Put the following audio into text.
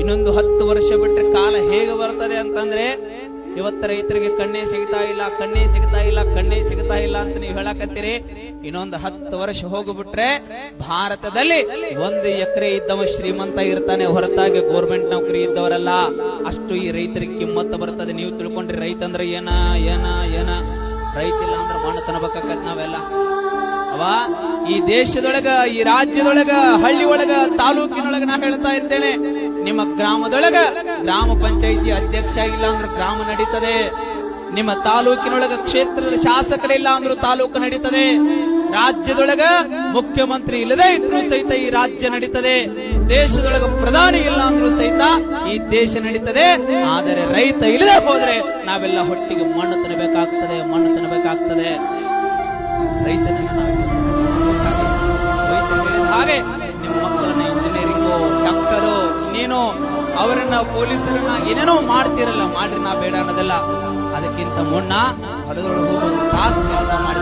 ಇನ್ನೊಂದು 10 ವರ್ಷ ಬಿಟ್ರೆ ಕಾಲ ಹೇಗೆ ಬರ್ತದೆ ಅಂತಂದ್ರೆ, ಇವತ್ತ ರೈತರಿಗೆ ಕಣ್ಣೇ ಸಿಗ್ತಾ ಇಲ್ಲ, ಕಣ್ಣೇ ಸಿಗ್ತಾ ಇಲ್ಲ, ಕಣ್ಣೇ ಸಿಗ್ತಾ ಇಲ್ಲ ಅಂತ ನೀವು ಹೇಳಕತ್ತೀರಿ. ಇನ್ನೊಂದು 10 ವರ್ಷ ಹೋಗ್ಬಿಟ್ರೆ ಭಾರತದಲ್ಲಿ 1 ಎಕರೆ ಇದ್ದವ ಶ್ರೀಮಂತ ಇರ್ತಾನೆ, ಹೊರತಾಗಿ ಗೋರ್ಮೆಂಟ್ ನೌಕರಿ ಇದ್ದವರಲ್ಲ. ಅಷ್ಟು ಈ ರೈತರಿಗೆ ಕಿಮ್ಮತ್ತ ಬರ್ತದೆ. ನೀವು ತಿಳ್ಕೊಂಡ್ರಿ ರೈತ ಅಂದ್ರೆ ಏನ ಏನ ಏನ ರೈತ ಇಲ್ಲ ಅಂದ್ರೆ ಮಣ್ಣು ತನಬೇಕಾಗತ್ ನಾವೆಲ್ಲ. ಅವ ಈ ದೇಶದೊಳಗ, ಈ ರಾಜ್ಯದೊಳಗ, ಹಳ್ಳಿ ಒಳಗ, ತಾಲೂಕಿನೊಳಗ ನಾ ಹೇಳ್ತಾ ಇರ್ತೇನೆ, ನಿಮ್ಮ ಗ್ರಾಮದೊಳಗ ಗ್ರಾಮ ಪಂಚಾಯಿತಿ ಅಧ್ಯಕ್ಷ ಇಲ್ಲ ಅಂದ್ರೆ ಗ್ರಾಮ ನಡೀತದೆ. ನಿಮ್ಮ ತಾಲೂಕಿನೊಳಗ ಕ್ಷೇತ್ರದ ಶಾಸಕರಿಲ್ಲ ಅಂದ್ರೂ ತಾಲೂಕು ನಡೀತದೆ. ರಾಜ್ಯದೊಳಗ ಮುಖ್ಯಮಂತ್ರಿ ಇಲ್ಲದೆ ಇದ್ರೂ ಸಹಿತ ಈ ರಾಜ್ಯ ನಡೀತದೆ. ದೇಶದೊಳಗ ಪ್ರಧಾನಿ ಇಲ್ಲ ಅಂದ್ರೂ ಸಹಿತ ಈ ದೇಶ ನಡೀತದೆ. ಆದರೆ ರೈತ ಇಲ್ಲದೆ ಹೋದ್ರೆ ನಾವೆಲ್ಲ ಹೊಟ್ಟಿಗೆ ಮಣ್ಣು ತಿನ್ನಬೇಕಾಗ್ತದೆ, ಮಣ್ಣು ತಿನ್ನಬೇಕಾಗ್ತದೆ. ರೈತನಿಗೆ ಹಾಗೆ ನಿಮ್ಮ ಮಕ್ಕಳನ್ನ ಇಂಜಿನಿಯರಿಂಗು, ಡಾಕ್ಟರು, ಇನ್ನೇನೋ ಅವರನ್ನ ಪೊಲೀಸರನ್ನ ಏನೇನೋ ಮಾಡ್ತಿರಲ್ಲ, ಮಾಡ್ರಿ ನಾ ಬೇಡ ಅನ್ನೋದಲ್ಲ. ಅದಕ್ಕಿಂತ ಮುನ್ನ ಹೊರಗಡೆ ಹೋಗೋದು ತಾಸು ಕೆಲಸ ಮಾಡಿ